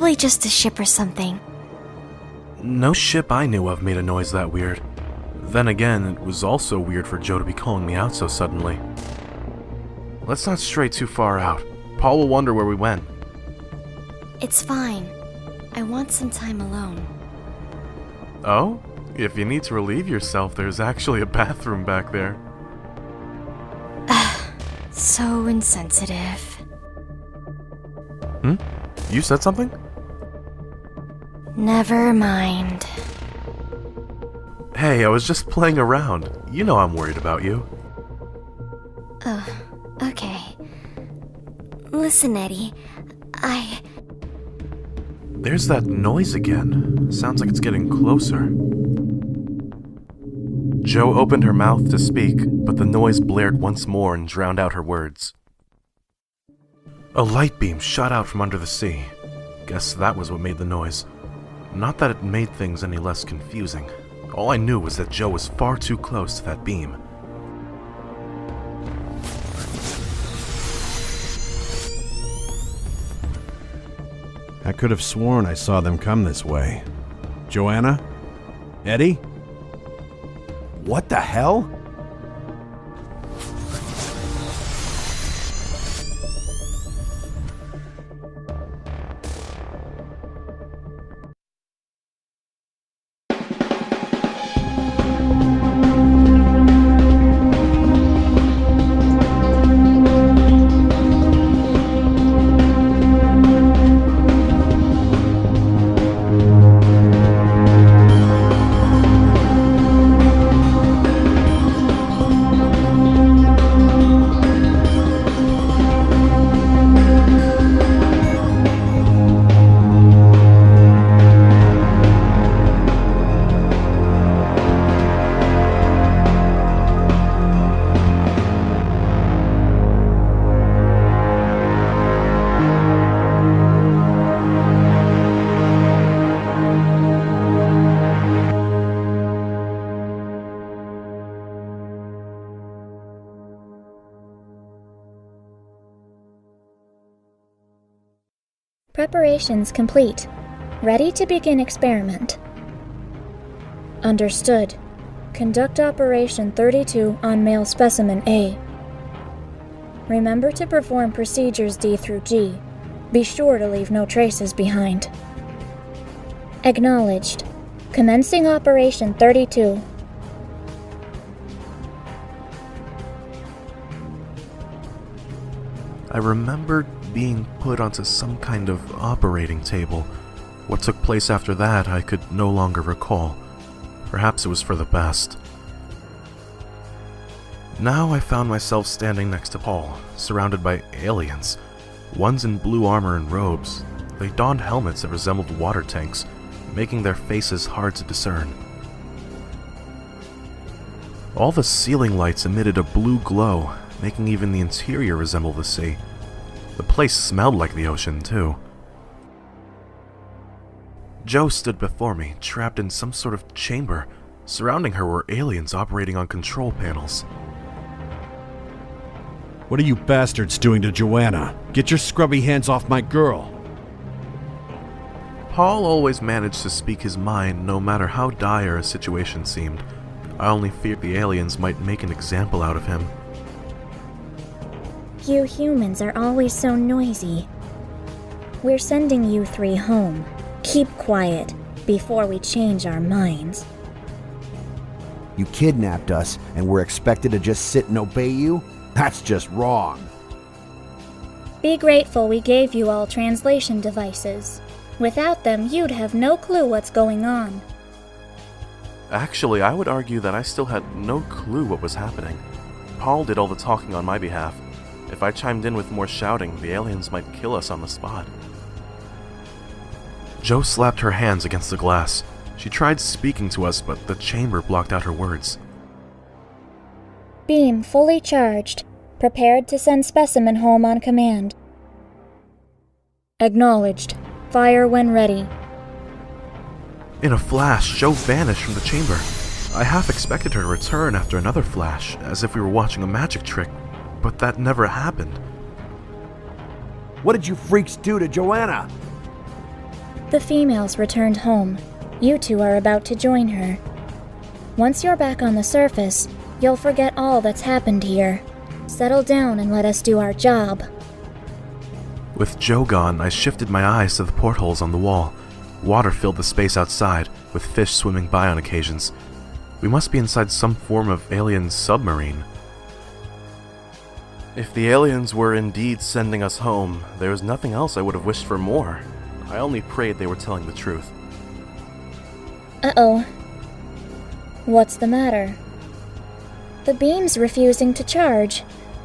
Probably just a ship or something. No ship I knew of made a noise that weird. Then again, it was also weird for Joe to be calling me out so suddenly. Let's not stray too far out. Paul will wonder where we went. It's fine. I want some time alone. Oh? If you need to relieve yourself, there's actually a bathroom back there. So insensitive. You said something? Never mind. Hey, I was just playing around. You know I'm worried about you. Oh, okay. Listen, Eddie, There's that noise again. Sounds like it's getting closer. Jo opened her mouth to speak, but the noise blared once more and drowned out her words. A light beam shot out from under the sea. Guess that was what made the noise. Not that it made things any less confusing. All I knew was that Jo was far too close to that beam. I could have sworn I saw them come this way. Joanna? Eddie? What the hell? Preparations complete. Ready to begin experiment. Understood. Conduct Operation 32 on male specimen A. Remember to perform procedures D through G. Be sure to leave no traces behind. Acknowledged. Commencing Operation 32. I remembered being put onto some kind of operating table. What took place after that, I could no longer recall. Perhaps it was for the best. Now I found myself standing next to Paul, surrounded by aliens. Ones in blue armor and robes. They donned helmets that resembled water tanks, making their faces hard to discern. All the ceiling lights emitted a blue glow, making even the interior resemble the sea. The place smelled like the ocean, too. Jo stood before me, trapped in some sort of chamber. Surrounding her were aliens operating on control panels. What are you bastards doing to Joanna? Get your scrubby hands off my girl! Paul always managed to speak his mind no matter how dire a situation seemed. I only feared the aliens might make an example out of him. You humans are always so noisy. We're sending you three home. Keep quiet before we change our minds. You kidnapped us, and we're expected to just sit and obey you? That's just wrong. Be grateful we gave you all translation devices. Without them, you'd have no clue what's going on. Actually, I would argue that I still had no clue what was happening. Paul did all the talking on my behalf. If I chimed in with more shouting, the aliens might kill us on the spot. Jo slapped her hands against the glass. She tried speaking to us, but the chamber blocked out her words. Beam fully charged. Prepared to send specimen home on command. Acknowledged. Fire when ready. In a flash, Jo vanished from the chamber. I half expected her to return after another flash, as if we were watching a magic trick, but that never happened. What did you freaks do to Joanna? The female's returned home. You two are about to join her. Once you're back on the surface, you'll forget all that's happened here. Settle down and let us do our job. With Joe gone, I shifted my eyes to the portholes on the wall. Water filled the space outside, with fish swimming by on occasions. We must be inside some form of alien submarine. If the aliens were indeed sending us home, there was nothing else I would have wished for more. I only prayed they were telling the truth. Uh-oh. What's the matter? The beam's refusing to charge.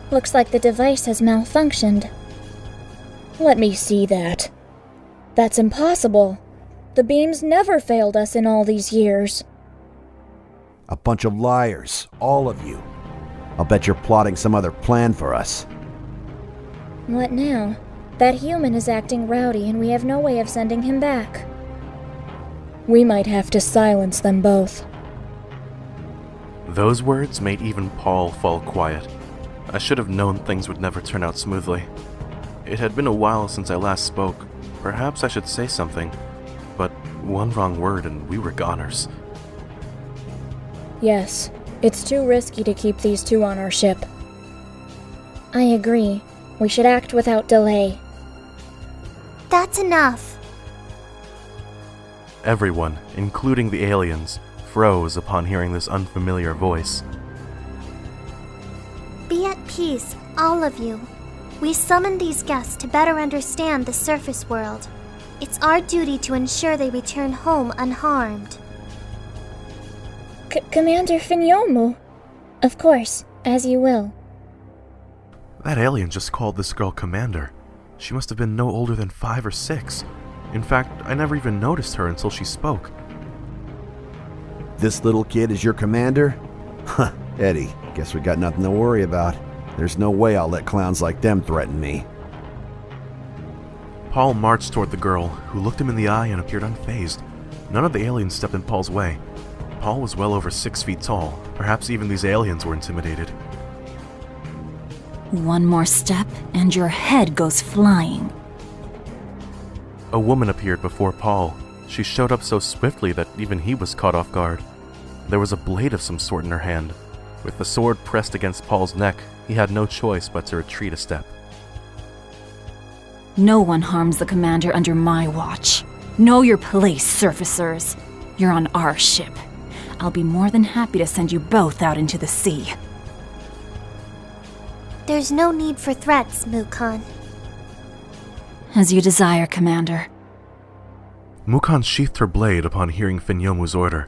Looks like the device has malfunctioned. Let me see that. That's impossible. The beam's never failed us in all these years. A bunch of liars, all of you. I'll bet you're plotting some other plan for us. What now? That human is acting rowdy and we have no way of sending him back. We might have to silence them both. Those words made even Paul fall quiet. I should have known things would never turn out smoothly. It had been a while since I last spoke. Perhaps I should say something, but one wrong word and we were goners. Yes, it's too risky to keep these two on our ship. I agree. We should act without delay. That's enough. Everyone, including the aliens, froze upon hearing this unfamiliar voice. Be at peace, all of you. We summoned these guests to better understand the surface world. It's our duty to ensure they return home unharmed. Commander Finyomu. Of course, as you will. That alien just called this girl Commander. She must have been no older than 5 or 6. In fact, I never even noticed her until she spoke. This little kid is your commander? Huh, Eddie, guess we got nothing to worry about. There's no way I'll let clowns like them threaten me. Paul marched toward the girl, who looked him in the eye and appeared unfazed. None of the aliens stepped in Paul's way. Paul was well over 6 feet tall. Perhaps even these aliens were intimidated. One more step, and your head goes flying. A woman appeared before Paul. She showed up so swiftly that even he was caught off guard. There was a blade of some sort in her hand. With the sword pressed against Paul's neck, he had no choice but to retreat a step. No one harms the commander under my watch. Know your place, surfacers. You're on our ship. I'll be more than happy to send you both out into the sea. There's no need for threats, Mukon. As you desire, Commander. Mukon sheathed her blade upon hearing Finyomu's order.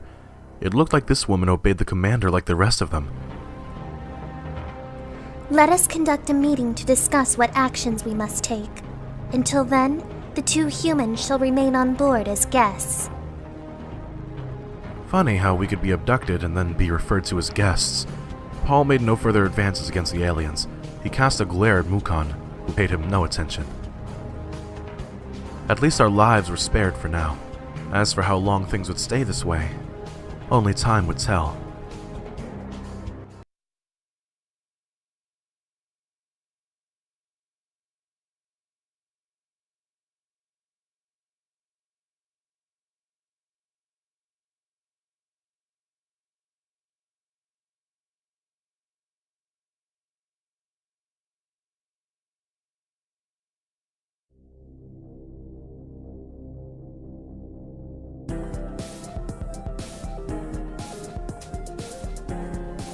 It looked like this woman obeyed the commander like the rest of them. Let us conduct a meeting to discuss what actions we must take. Until then, the 2 humans shall remain on board as guests. Funny how we could be abducted and then be referred to as guests. Paul made no further advances against the aliens. He cast a glare at Mukon, who paid him no attention. At least our lives were spared for now. As for how long things would stay this way, only time would tell.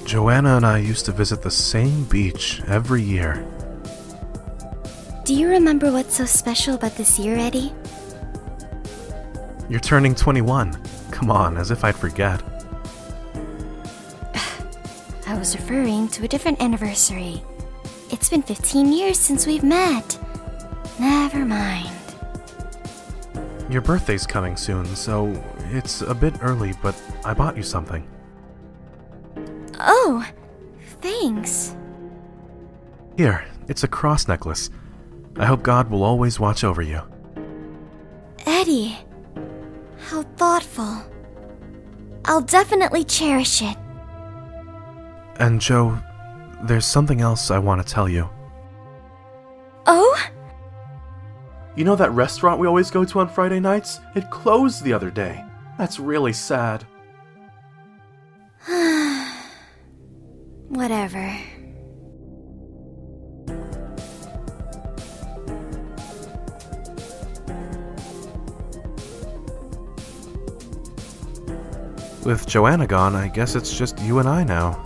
Joanna and I used to visit the same beach every year. Do you remember what's so special about this year, Eddie? You're turning 21. Come on, as if I'd forget. I was referring to a different anniversary. It's been 15 years since we've met. Never mind. Your birthday's coming soon, so it's a bit early, but I bought you something. Oh, thanks. Here, it's a cross necklace. I hope God will always watch over you. Eddie, how thoughtful. I'll definitely cherish it. And Joe, there's something else I want to tell you. Oh? You know that restaurant we always go to on Friday nights? It closed the other day. That's really sad. Whatever. With Joanna gone, I guess it's just you and I now.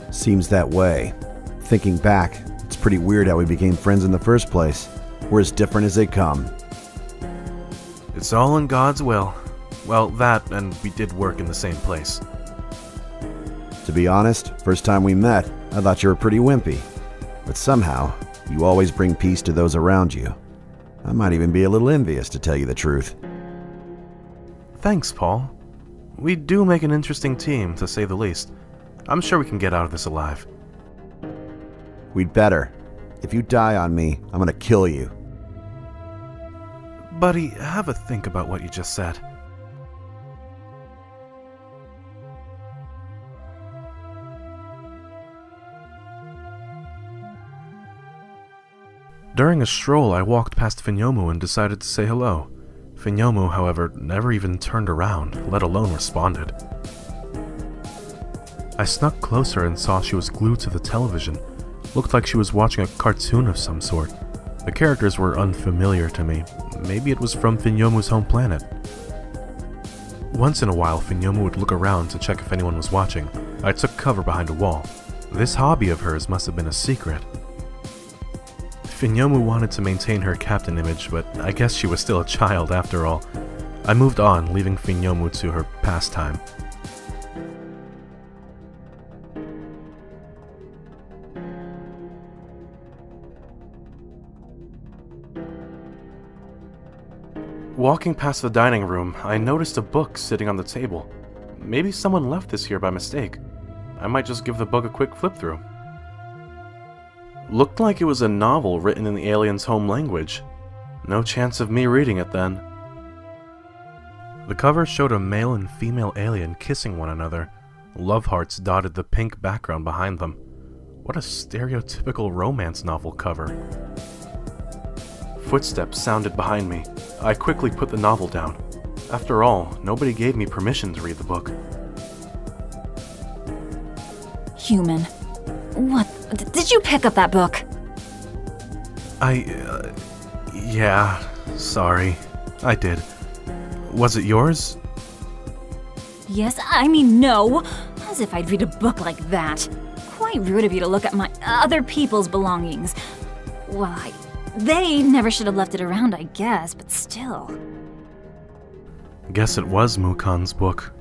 Seems that way. Thinking back, it's pretty weird how we became friends in the first place. We're as different as they come. It's all in God's will. Well, that, and we did work in the same place. To be honest, first time we met, I thought you were pretty wimpy. But somehow, you always bring peace to those around you. I might even be a little envious, to tell you the truth. Thanks, Paul. We do make an interesting team, to say the least. I'm sure we can get out of this alive. We'd better. If you die on me, I'm gonna kill you. Buddy, have a think about what you just said. During a stroll, I walked past Finyomu and decided to say hello. Finyomu, however, never even turned around, let alone responded. I snuck closer and saw she was glued to the television. Looked like she was watching a cartoon of some sort. The characters were unfamiliar to me. Maybe it was from Finyomu's home planet. Once in a while, Finyomu would look around to check if anyone was watching. I took cover behind a wall. This hobby of hers must have been a secret. Finyomu wanted to maintain her captain image, but I guess she was still a child after all. I moved on, leaving Finyomu to her pastime. Walking past the dining room, I noticed a book sitting on the table. Maybe someone left this here by mistake. I might just give the book a quick flip through. Looked like it was a novel written in the alien's home language. No chance of me reading it then. The cover showed a male and female alien kissing one another. Love hearts dotted the pink background behind them. What a stereotypical romance novel cover. Footsteps sounded behind me. I quickly put the novel down. After all, nobody gave me permission to read the book. Human. What? Did you pick up that book? Yeah, sorry. I did. Was it yours? Yes, I mean no. As if I'd read a book like that. Quite rude of you to look at my other people's belongings. Well, they never should have left it around, I guess, but still. Guess it was Mukan's book.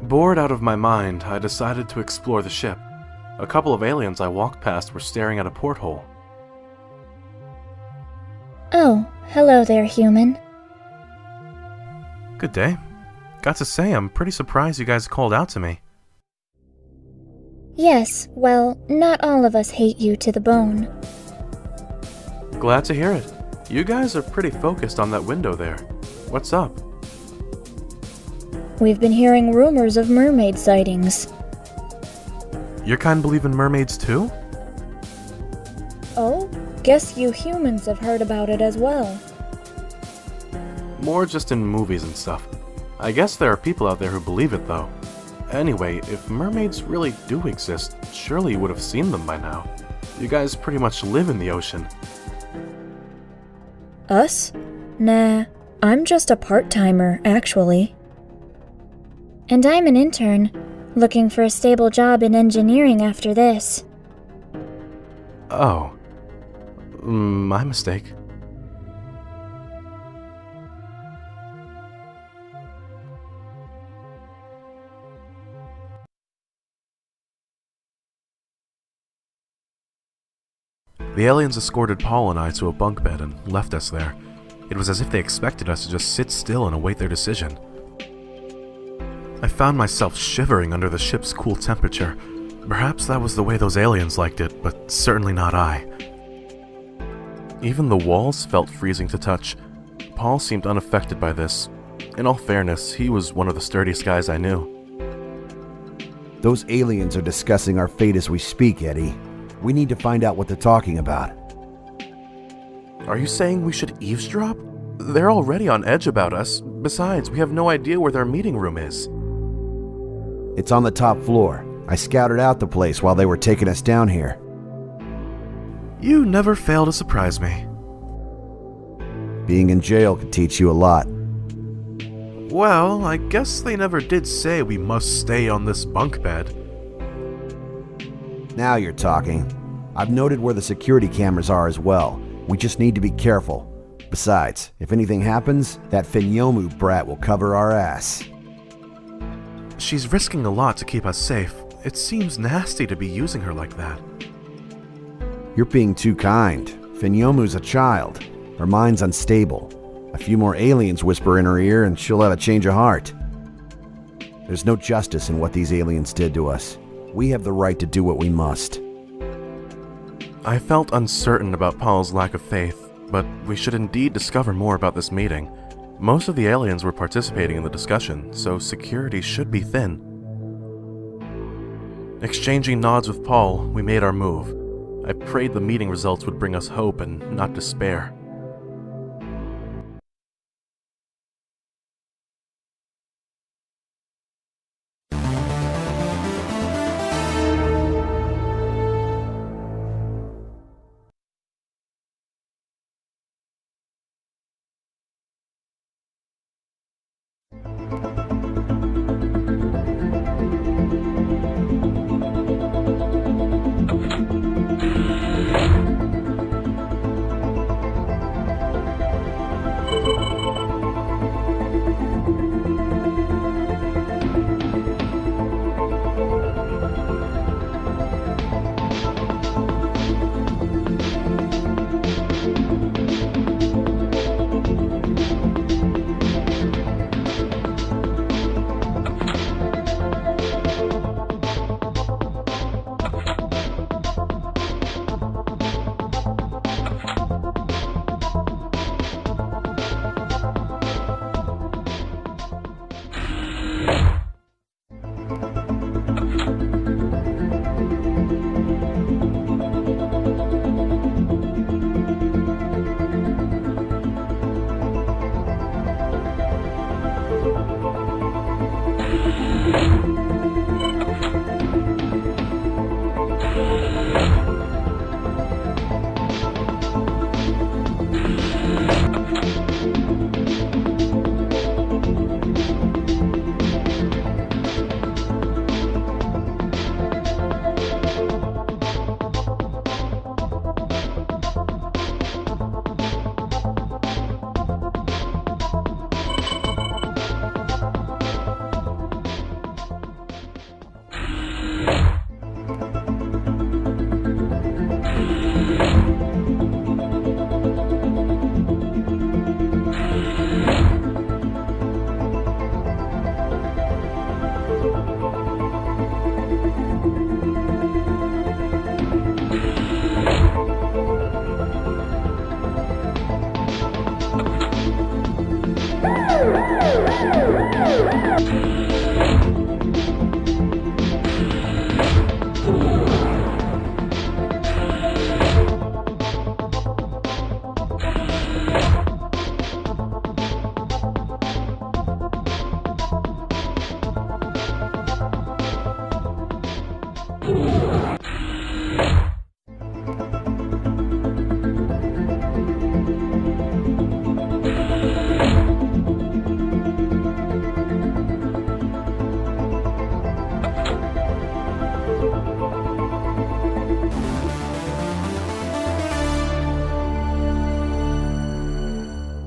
Bored out of my mind, I decided to explore the ship. A couple of aliens I walked past were staring at a porthole. Oh, hello there, human. Good day. Got to say, I'm pretty surprised you guys called out to me. Yes, well, not all of us hate you to the bone. Glad to hear it. You guys are pretty focused on that window there. What's up? We've been hearing rumors of mermaid sightings. Your kind believe in mermaids too? Oh, guess you humans have heard about it as well. More just in movies and stuff. I guess there are people out there who believe it though. Anyway, if mermaids really do exist, surely you would have seen them by now. You guys pretty much live in the ocean. Us? Nah, I'm just a part-timer, actually. And I'm an intern, looking for a stable job in engineering after this. Oh. My mistake. The aliens escorted Paul and I to a bunk bed and left us there. It was as if they expected us to just sit still and await their decision. I found myself shivering under the ship's cool temperature. Perhaps that was the way those aliens liked it, but certainly not I. Even the walls felt freezing to touch. Paul seemed unaffected by this. In all fairness, he was one of the sturdiest guys I knew. Those aliens are discussing our fate as we speak, Eddie. We need to find out what they're talking about. Are you saying we should eavesdrop? They're already on edge about us. Besides, we have no idea where their meeting room is. It's on the top floor. I scouted out the place while they were taking us down here. You never fail to surprise me. Being in jail could teach you a lot. Well, I guess they never did say we must stay on this bunk bed. Now you're talking. I've noted where the security cameras are as well. We just need to be careful. Besides, if anything happens, that Finyomu brat will cover our ass. She's risking a lot to keep us safe. It seems nasty to be using her like that. You're being too kind. Finyomu's a child. Her mind's unstable. A few more aliens whisper in her ear and she'll have a change of heart. There's no justice in what these aliens did to us. We have the right to do what we must. I felt uncertain about Paul's lack of faith, but we should indeed discover more about this meeting. Most of the aliens were participating in the discussion, so security should be thin. Exchanging nods with Paul, we made our move. I prayed the meeting results would bring us hope and not despair.